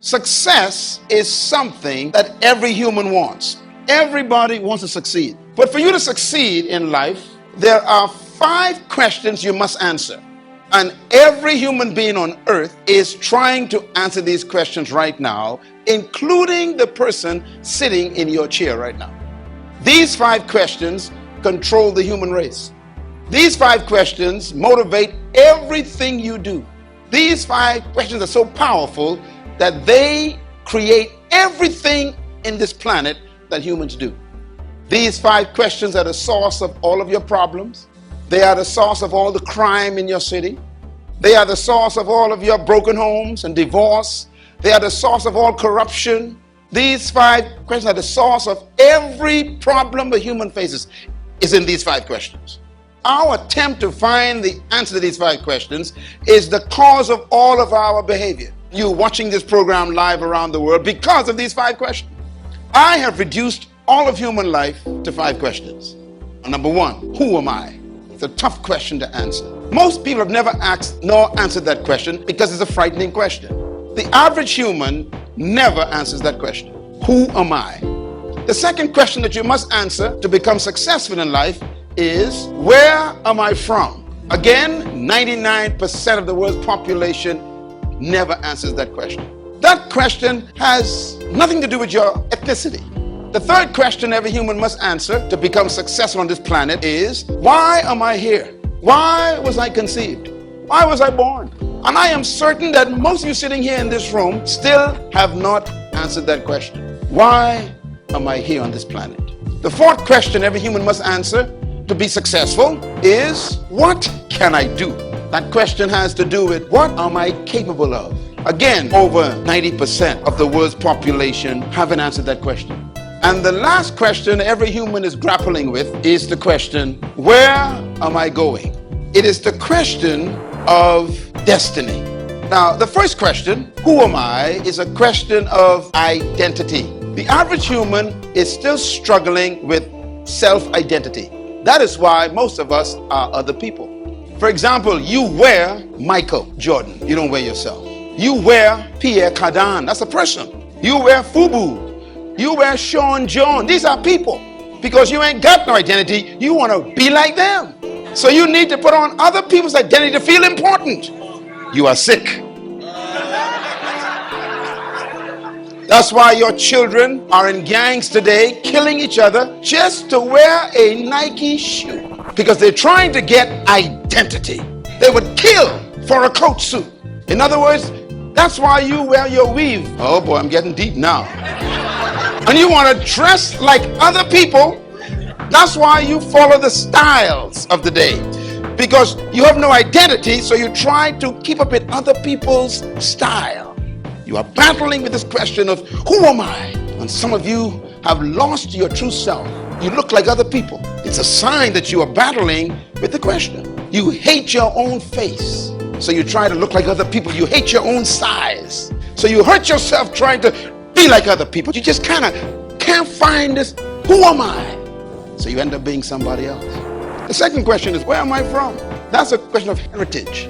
Success is something that every human wants. Everybody wants to succeed. But for you to succeed in life, there are 5 questions you must answer. And every human being on earth is trying to answer these questions right now, including the person sitting in your chair right now. These 5 questions control the human race. These 5 questions motivate everything you do. These 5 questions are so powerful that they create everything in this planet that humans do. These 5 questions are the source of all of your problems. They are the source of all the crime in your city. They are the source of all of your broken homes and divorce. They are the source of all corruption. These 5 questions are the source of every problem a human faces is in these 5 questions. Our attempt to find the answer to these 5 questions is the cause of all of our behavior. You watching this program live around the world because of these 5 questions. I have reduced all of human life to 5 questions. Number 1, who am I? It's a tough question to answer. Most people have never asked nor answered that question because it's a frightening question. The average human never answers that question. Who am I? The second question that you must answer to become successful in life is, where am I from? Again, 99% of the world's population never answers that question. That question has nothing to do with your ethnicity. The third question every human must answer to become successful on this planet is, why am I here? Why was I conceived? Why was I born? And I am certain that most of you sitting here in this room still have not answered that question. Why am I here on this planet? The fourth question every human must answer to be successful is, what can I do? That question has to do with, what am I capable of? Again, over 90% of the world's population haven't answered that question. And the last question every human is grappling with is the question, where am I going? It is the question of destiny. Now, the first question, who am I, is a question of identity. The average human is still struggling with self-identity. That is why most of us are other people. For example, you wear Michael Jordan. You don't wear yourself. You wear Pierre Cardin. That's a person. You wear Fubu. You wear Sean John. These are people. Because you ain't got no identity, you want to be like them. So you need to put on other people's identity to feel important. You are sick. That's why your children are in gangs today, killing each other just to wear a Nike shoe. Because they're trying to get identity. They would kill for a coat suit. In other words, that's why you wear your weave. Oh boy, I'm getting deep now. And you want to dress like other people. That's why you follow the styles of the day. Because you have no identity, so you try to keep up with other people's style. You are battling with this question of, who am I? And some of you have lost your true self. You look like other people. It's a sign that you are battling with the question. You hate your own face, so you try to look like other people. You hate your own size, so you hurt yourself trying to be like other people. You just kind of can't find this, who am I? So you end up being somebody else. The second question is, where am I from? That's a question of heritage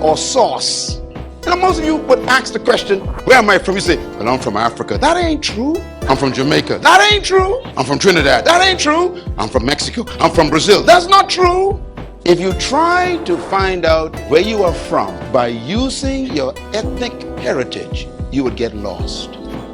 or source. You know, most of you would ask the question, where am I from? You say, well, I'm from Africa. That ain't true. I'm from Jamaica. That ain't true. I'm from Trinidad. That ain't true. I'm from Mexico. I'm from Brazil. That's not true. If you try to find out where you are from by using your ethnic heritage, you would get lost.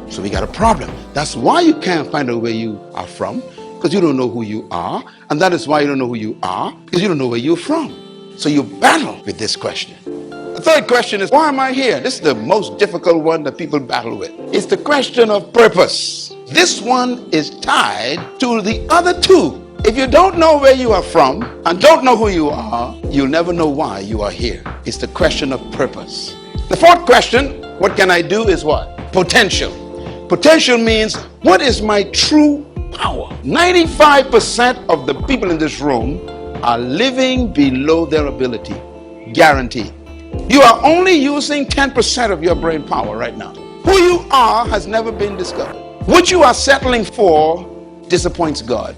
So we got a problem. That's why you can't find out where you are from, because you don't know who you are. And that is why you don't know who you are, because you don't know where you're from. So you battle with this question. The third question is, why am I here? This is the most difficult one that people battle with. It's the question of purpose. This one is tied to the other two. If you don't know where you are from and don't know who you are, you'll never know why you are here. It's the question of purpose. The fourth question, what can I do, is what? Potential. Potential means, what is my true power? 95% of the people in this room are living below their ability. Guaranteed. You are only using 10% of your brain power right now. Who you are has never been discovered. What you are settling for disappoints God.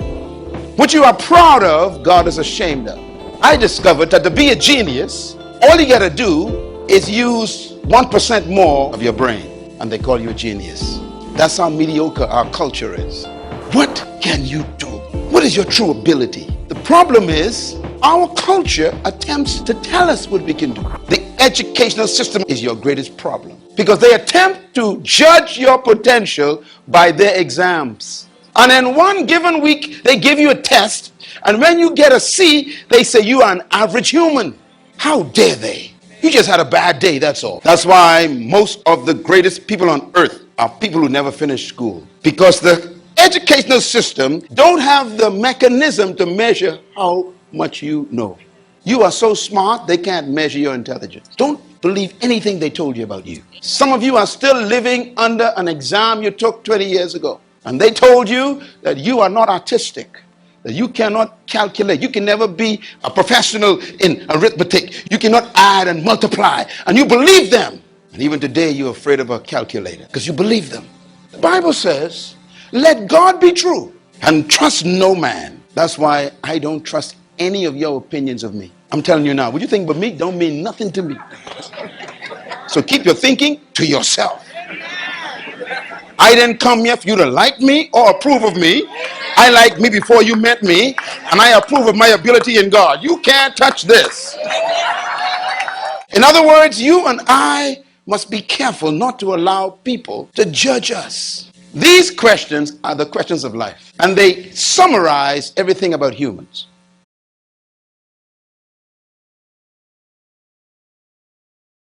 What you are proud of, God is ashamed of. I discovered that to be a genius, all you got to do is use 1% more of your brain. and they call you a genius. That's how mediocre our culture is. What can you do? What is your true ability? The problem is our culture attempts to tell us what we can do. The educational system is your greatest problem because they attempt to judge your potential by their exams. And in one given week, they give you a test, and when you get a C, they say you are an average human. How dare they? You just had a bad day, that's all. That's why most of the greatest people on earth are people who never finished school. Because the educational system don't have the mechanism to measure how much you know. You are so smart, they can't measure your intelligence. Don't believe anything they told you about you. Some of you are still living under an exam you took 20 years ago. And they told you that you are not artistic, that you cannot calculate. You can never be a professional in arithmetic. You cannot add and multiply. And you believe them. And even today, you're afraid of a calculator because you believe them. The Bible says, let God be true and trust no man. That's why I don't trust any of your opinions of me. I'm telling you now, what you think about me don't mean nothing to me. So keep your thinking to yourself. I didn't come here for you to like me or approve of me. I like me before you met me, and I approve of my ability in God. You can't touch this. In other words, you and I must be careful not to allow people to judge us. These questions are the questions of life, and they summarize everything about humans.